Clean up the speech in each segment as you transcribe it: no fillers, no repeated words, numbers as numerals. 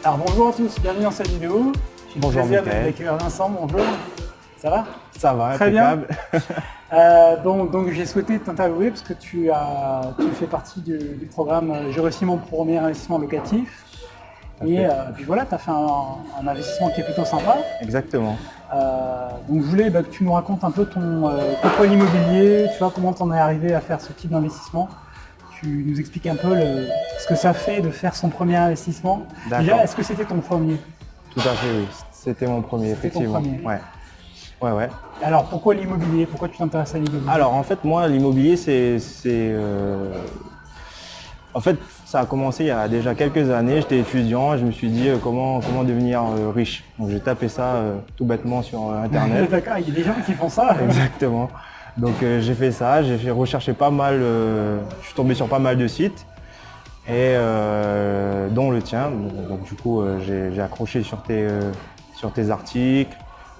Alors bonjour à tous, bienvenue dans cette vidéo. J'ai le Bonjour plaisir Mickaël. d'accueillir Vincent, bonjour. Ça va? Ça va, Très bien. impeccable. Donc j'ai souhaité t'interviewer parce que tu fais partie du programme J'ai réussi mon premier investissement locatif. Et puis voilà, tu as fait un investissement qui est plutôt sympa. Exactement. Donc je voulais que tu nous racontes un peu ton pourquoi l'immobilier, tu vois, comment tu en es arrivé à faire ce type d'investissement. Tu nous expliques un peu ce que ça fait de faire son premier investissement. Déjà, est-ce que c'était ton premier? Tout à fait, oui. C'était mon premier, effectivement. Ton premier. Ouais. Alors pourquoi l'immobilier? Pourquoi tu t'intéresses à l'immobilier? Alors en fait, moi, l'immobilier, en fait, ça a commencé il y a déjà quelques années. J'étais étudiant et je me suis dit comment devenir riche. Donc j'ai tapé ça tout bêtement sur Internet. D'accord, il y a des gens qui font ça. Exactement. Donc j'ai fait ça, j'ai recherché pas mal, je suis tombé sur pas mal de sites, et dont le tien. Donc du coup j'ai accroché sur tes articles.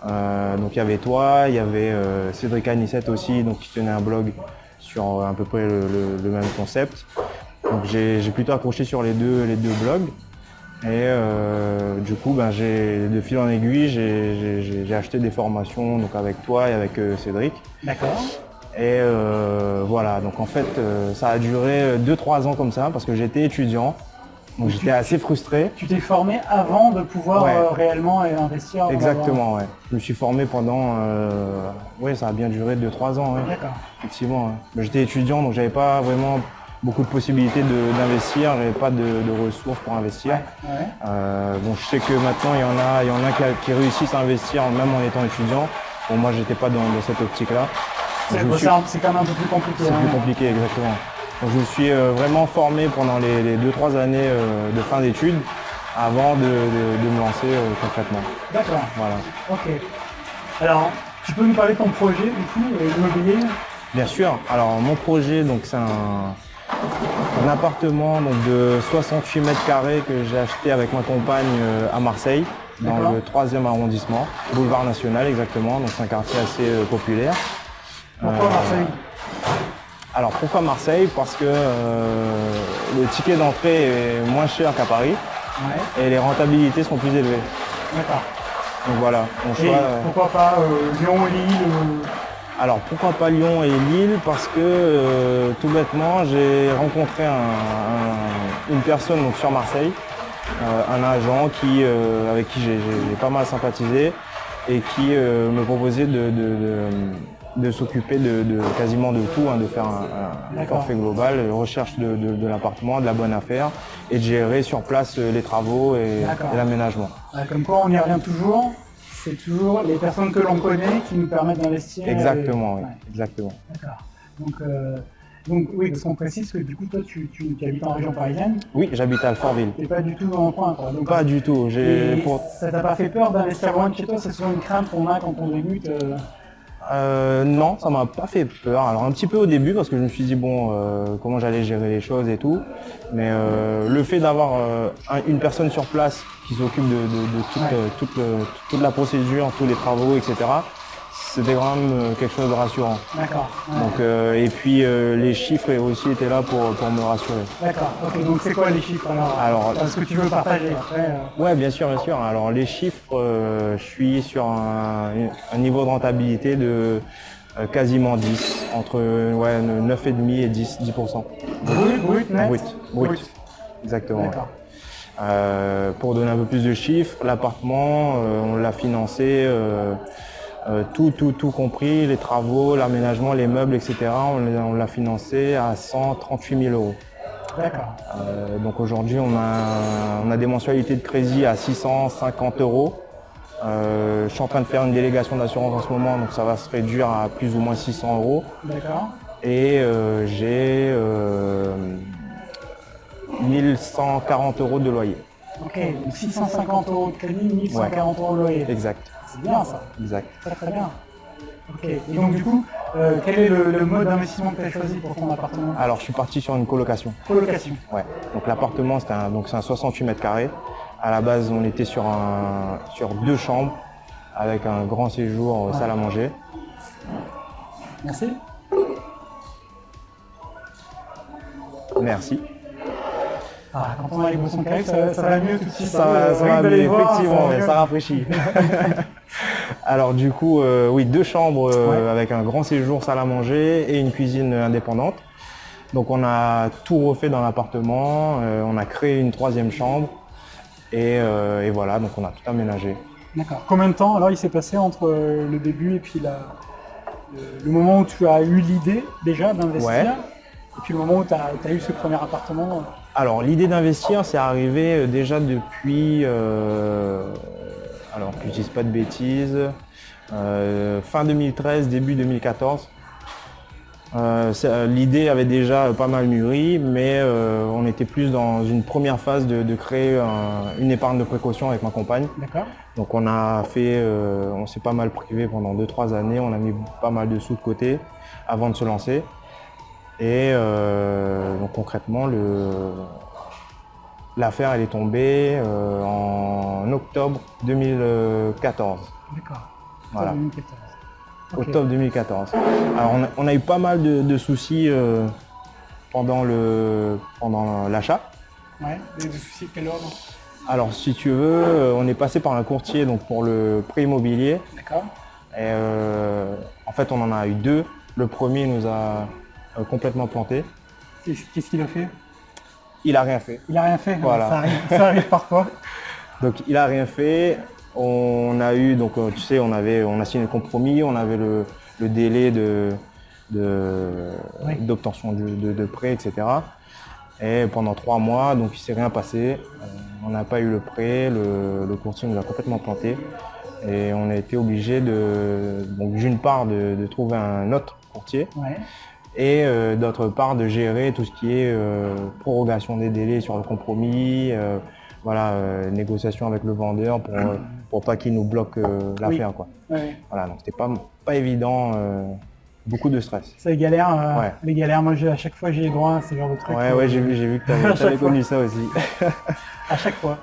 Donc il y avait toi, il y avait Cédric Anissette aussi, donc qui tenait un blog sur à peu près le même concept. Donc j'ai plutôt accroché sur les deux blogs. Et du coup, de fil en aiguille, j'ai acheté des formations donc avec toi et avec Cédric. D'accord. Et voilà, donc en fait, ça a duré 2-3 ans comme ça parce que j'étais étudiant. Donc j'étais assez frustré. Tu t'es formé avant de pouvoir réellement investir? Exactement, ouais. Je me suis formé pendant... ça a bien duré 2-3 ans, ouais. D'accord. Effectivement, ouais. J'étais étudiant, donc j'avais pas vraiment beaucoup de possibilités d'investir, j'avais pas de ressources pour investir. Ouais. Bon, je sais que maintenant il y en a qui réussissent à investir même en étant étudiant. Bon, moi j'étais pas dans cette optique-là. C'est quand même un peu plus compliqué. C'est plus compliqué, exactement. Donc je me suis vraiment formé pendant les 2-3 années de fin d'études avant de me lancer concrètement. D'accord. Voilà. Ok. Alors, tu peux nous parler de ton projet du coup, immobilier? Bien sûr. Alors mon projet, donc c'est un appartement donc, de 68 mètres carrés que j'ai acheté avec ma compagne à Marseille, dans le 3e arrondissement, boulevard National exactement, donc c'est un quartier assez populaire. Pourquoi Marseille? Alors pourquoi Marseille? Parce que le ticket d'entrée est moins cher qu'à Paris et les rentabilités sont plus élevées. D'accord. Donc voilà, mon choix. Pourquoi pas Lyon, Lille Alors pourquoi pas Lyon et Lille? Parce que tout bêtement, j'ai rencontré une personne donc, sur Marseille, un agent avec qui j'ai pas mal sympathisé et qui me proposait de s'occuper de quasiment de tout, de faire un forfait global, recherche de l'appartement, de la bonne affaire et de gérer sur place les travaux et l'aménagement. Comme quoi on y revient toujours. C'est toujours les personnes que l'on connaît qui nous permettent d'investir. Exactement, oui. Exactement. D'accord. Donc oui, parce qu'on précise que du coup, toi, tu habites en région parisienne. Oui, j'habite à Alfortville. T'es pas du tout dans le coin, quoi. Donc, pas du tout. Ça t'a pas fait peur d'investir loin de chez toi? C'est souvent une crainte qu'on a quand on débute. Non, ça m'a pas fait peur. Alors un petit peu au début parce que je me suis dit comment j'allais gérer les choses et tout. Mais le fait d'avoir une personne sur place qui s'occupe de toute la procédure, tous les travaux, etc. C'était quand même quelque chose de rassurant. D'accord. Donc et puis les chiffres aussi étaient là pour me rassurer. D'accord. Ok. Donc c'est quoi les chiffres alors? Est-ce que tu veux partager après Ouais, bien sûr. Alors les chiffres, je suis sur un niveau de rentabilité de quasiment 10, entre 9,5 et 10%. Brut, net? Brut. Exactement. D'accord. Pour donner un peu plus de chiffres, l'appartement, on l'a financé, tout compris, les travaux, l'aménagement, les meubles, etc. On l'a financé à 138 000 euros. D'accord. Donc aujourd'hui, on a des mensualités de crédit à 650 euros. Je suis en train de faire une délégation d'assurance en ce moment, donc ça va se réduire à plus ou moins 600 euros. D'accord. Et j'ai 1140 euros de loyer. Ok, donc 650 euros de crédit, 1140 euros de loyer. Exact. C'est bien ça. Exact. Très bien. Ok. Et donc du coup, quel est le mode d'investissement que tu as choisi pour ton appartement? Alors je suis parti sur une colocation. Colocation. Ouais. Donc l'appartement c'est un 68 mètres carrés. À la base on était sur 2 chambres avec un grand séjour salle à manger. Merci. Merci. Ah, quand on a les boissons carrées, ça va mieux tout de suite. Ça va mieux, effectivement, ouais, ça rafraîchit. Alors du coup, oui, 2 chambres avec un grand séjour salle à manger et une cuisine indépendante. Donc on a tout refait dans l'appartement, on a créé une 3e chambre et voilà, donc on a tout aménagé. D'accord. Combien de temps alors il s'est passé entre le début et puis le moment où tu as eu l'idée déjà d'investir et puis le moment où tu as eu ce premier appartement? Alors l'idée d'investir, c'est arrivé déjà depuis, alors que je dise pas de bêtises, fin 2013, début 2014. L'idée avait déjà pas mal mûri, mais on était plus dans une première phase de créer une épargne de précaution avec ma compagne. D'accord. Donc on s'est pas mal privé pendant 2-3 années, on a mis pas mal de sous de côté avant de se lancer. Et donc concrètement, l'affaire elle est tombée en octobre 2014. D'accord. Voilà. 2014. Okay. Octobre 2014. Alors on a eu pas mal de soucis pendant l'achat. Ouais, des soucis de quel ordre? Alors si tu veux, on est passé par un courtier donc pour le prêt immobilier. D'accord. Et en fait on en a eu 2. Le premier nous a complètement planté. Qu'est-ce qu'il a fait? Il a rien fait. Il a rien fait. Voilà. Ça arrive parfois. Donc il a rien fait. On a eu donc tu sais on a signé le compromis, on avait le délai d'obtention de prêt, etc. Et pendant 3 mois, donc il s'est rien passé. On n'a pas eu le prêt, le courtier nous a complètement planté. Et on a été obligé d'une part de trouver un autre courtier. Ouais. Et d'autre part de gérer tout ce qui est prorogation des délais sur le compromis, négociation avec le vendeur pour pas qu'il nous bloque l'affaire. Quoi. Ouais. Voilà, donc c'était pas évident, beaucoup de stress. C'est les galères, les galères, moi à chaque fois j'ai les droits à ce genre de trucs. Ouais, j'ai vu que tu avais connu ça aussi. À chaque fois.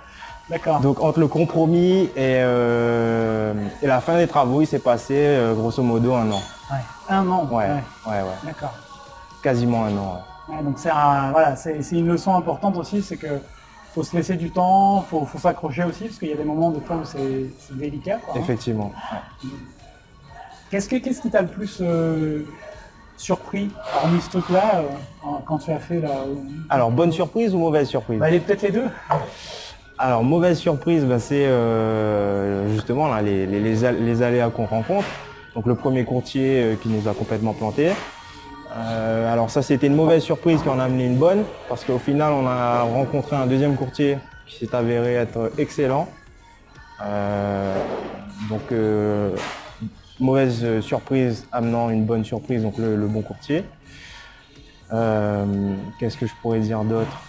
D'accord. Donc entre le compromis et la fin des travaux, il s'est passé grosso modo 1 an. Ouais. 1 an. Ouais. D'accord. Quasiment 1 an. Ouais, donc c'est une leçon importante aussi, c'est que faut se laisser du temps, faut s'accrocher aussi, parce qu'il y a des moments des fois où c'est délicat. Quoi, effectivement. Ouais. Qu'est-ce qui t'a le plus surpris parmi ce truc-là quand tu as fait la... Alors bonne surprise ou mauvaise surprise? Peut-être les 2. Alors mauvaise surprise, c'est justement là, les aléas qu'on rencontre. Donc le premier courtier qui nous a complètement planté. Alors ça c'était une mauvaise surprise qui en a amené une bonne, parce qu'au final on a rencontré un 2e courtier qui s'est avéré être excellent. Mauvaise surprise amenant une bonne surprise, donc le bon courtier. Qu'est-ce que je pourrais dire d'autre?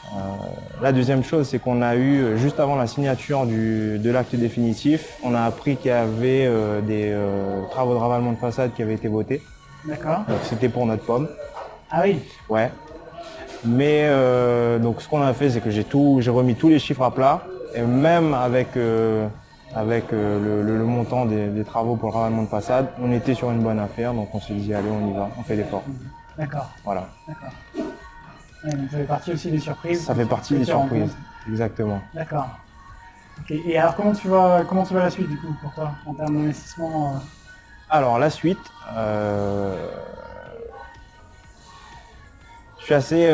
La deuxième chose, c'est qu'on a eu, juste avant la signature de l'acte définitif, on a appris qu'il y avait des travaux de ravalement de façade qui avaient été votés. D'accord. Donc c'était pour notre pomme. Ah oui. Ouais. Mais donc ce qu'on a fait, c'est que j'ai remis tous les chiffres à plat, et même avec le montant des travaux pour le ravalement de façade, on était sur une bonne affaire, donc on s'est dit allez, on y va, on fait l'effort. D'accord. Voilà. D'accord. Ouais, donc ça fait partie aussi des surprises. Ça fait partie des surprises, exactement. D'accord. Okay. Et alors comment tu vois la suite du coup pour toi en termes d'investissement Alors la suite, je suis assez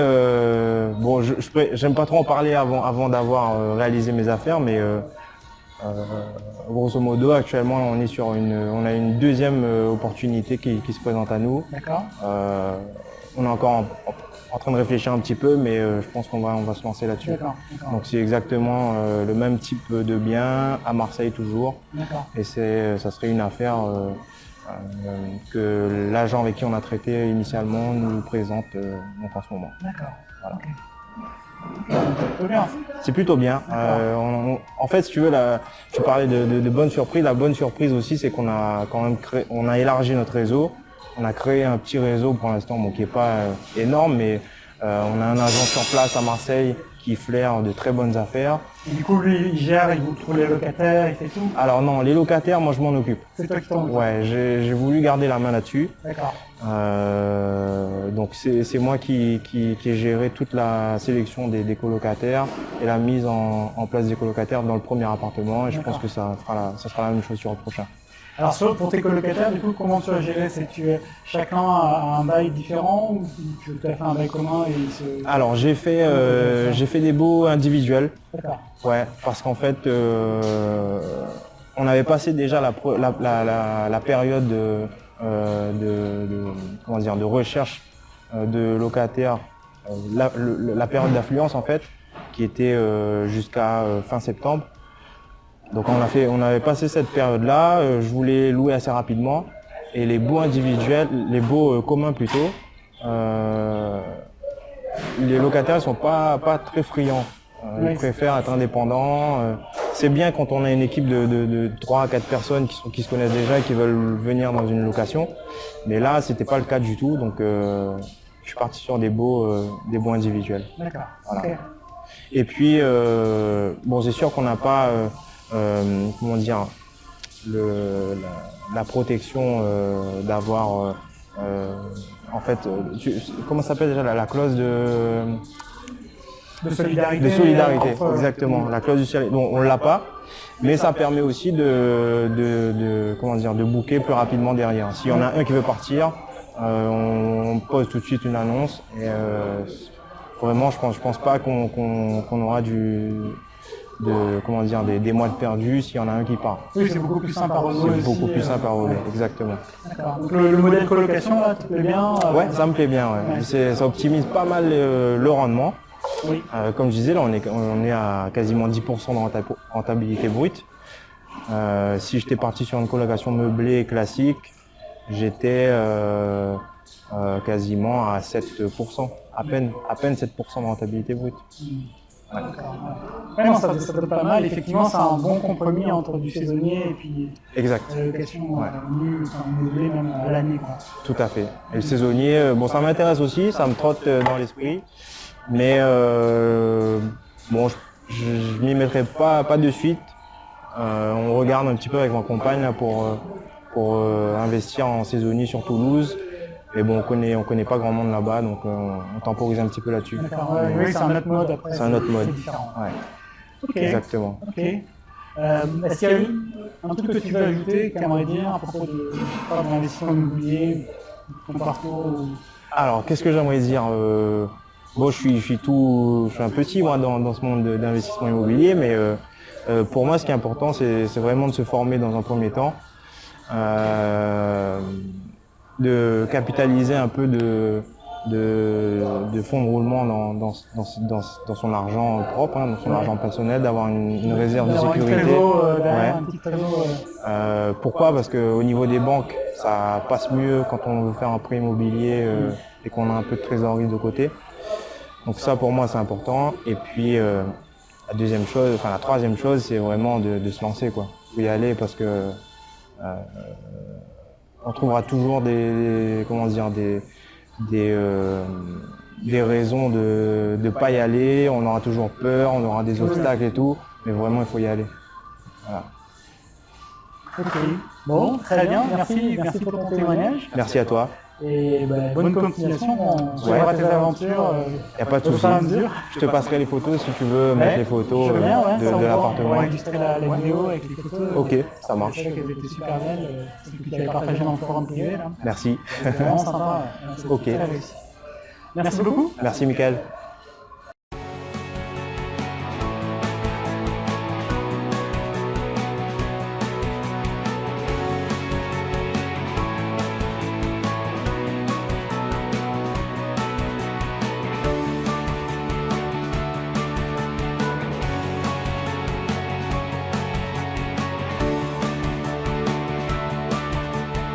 j'aime pas trop en parler avant d'avoir réalisé mes affaires, mais grosso modo actuellement on a une 2e opportunité qui se présente à nous. D'accord. On est encore en train de réfléchir un petit peu, mais je pense qu'on va se lancer là-dessus. D'accord. Donc c'est exactement le même type de bien à Marseille toujours. D'accord. Et ça serait une affaire que l'agent avec qui on a traité initialement nous présente en ce moment. D'accord. Voilà. Okay. C'est plutôt bien. En fait, si tu veux, tu parlais de bonnes surprises. La bonne surprise aussi, c'est qu'on a quand même on a élargi notre réseau. On a créé un petit réseau pour l'instant, qui n'est pas énorme, mais on a un agent sur place à Marseille qui flaire de très bonnes affaires. Et du coup, lui, il gère, il vous trouve les locataires, il fait tout? Alors non, les locataires, moi je m'en occupe. C'est toi qui t'en occupes? Ouais, j'ai voulu garder la main là-dessus. D'accord. Donc c'est moi qui ai géré toute la sélection des colocataires et la mise en place des colocataires dans le premier appartement, et je pense que ça sera la même chose sur le prochain. Alors pour tes colocataires, du coup, comment tu as géré? Chacun a un bail différent ou tu as fait un bail commun et ils se... Alors j'ai fait des baux individuels. D'accord. Ouais, parce qu'en fait on avait passé déjà la période comment dire, de recherche de locataires, la période d'affluence en fait, qui était jusqu'à fin septembre. Donc on avait passé cette période-là, je voulais louer assez rapidement, et les baux individuels, les baux communs plutôt, les locataires ne sont pas très friands. Ils préfèrent être indépendants. C'est bien quand on a une équipe de 3 à 4 personnes qui se connaissent déjà et qui veulent venir dans une location. Mais là, c'était pas le cas du tout, donc je suis parti sur des baux individuels. D'accord. Voilà. Okay. Et puis, bon, c'est sûr qu'on n'a pas, comment dire, la protection d'avoir, en fait, comment ça s'appelle déjà la clause de solidarité. De solidarité, exactement. La clause du solidarité. Bon, on l'a pas, mais ça permet aussi comment dire, de booker plus rapidement derrière. S'il y en a un qui veut partir, on pose tout de suite une annonce. Et vraiment, je pense pas qu'on aura comment dire, des mois de perdus s'il y en a un qui part. Oui, c'est beaucoup plus simple à renouveler. C'est beaucoup plus simple à renouveler, exactement. D'accord. Donc le modèle colocation, là, te plaît bien? Ouais, ça me plaît bien. Ouais. Ça optimise pas mal le rendement. Oui. Comme je disais, là, on est à quasiment 10% de rentabilité brute. Si j'étais parti sur une colocation meublée classique, j'étais quasiment à 7%, à peine 7% de rentabilité brute. Ouais. Ouais, non, ça donne pas mal. Effectivement, c'est un bon compromis entre du saisonnier et puis exact. La location meublée même à l'année. Tout à fait. Et le saisonnier, bon, ça m'intéresse aussi, ça me trotte dans l'esprit. Mais bon, je m'y mettrai pas de suite. On regarde un petit peu avec ma compagne là, pour investir en saisonnier sur Toulouse. Mais bon, on connaît pas grand monde là-bas, donc on temporise un petit peu là-dessus. D'accord, oui, c'est un autre mode après. C'est un autre mode. C'est différent. Ouais. Okay. Exactement. Ok. Est-ce qu'il y a un truc que tu veux ajouter, que tu aimerais dire à propos de l'investissement immobilier, ton parcours ou... Alors, qu'est-ce que j'aimerais dire? Bon, je suis un petit moi dans ce monde d'investissement immobilier, mais pour moi, ce qui est important, c'est vraiment de se former dans un premier temps, de capitaliser un peu de fonds de roulement dans son argent propre, dans son argent personnel, d'avoir une réserve de sécurité. Un petit trésor. Pourquoi? Parce qu'au niveau des banques, ça passe mieux quand on veut faire un prêt immobilier et qu'on a un peu de trésorerie de côté. Donc ça, pour moi, c'est important. Et puis la troisième chose, c'est vraiment de se lancer, quoi. Faut y aller parce que on trouvera toujours des raisons de pas y aller. On aura toujours peur, on aura des obstacles et tout, mais vraiment, il faut y aller. Voilà. Ok. Bon, très bien. Merci pour ton témoignage. Merci à toi. Et bonne continuation, on suivra tes aventures. Il n'y a pas de souci. Je te passerai les photos si tu veux mettre les photos de l'appartement. On va illustrer la vidéo avec les photos. Ok, ça marche. C'est vrai qu'elles étaient super belles, celles que tu avais partagées dans le forum privé. Là. Merci. C'était vraiment sympa. Ok. Merci beaucoup. Merci Mickaël.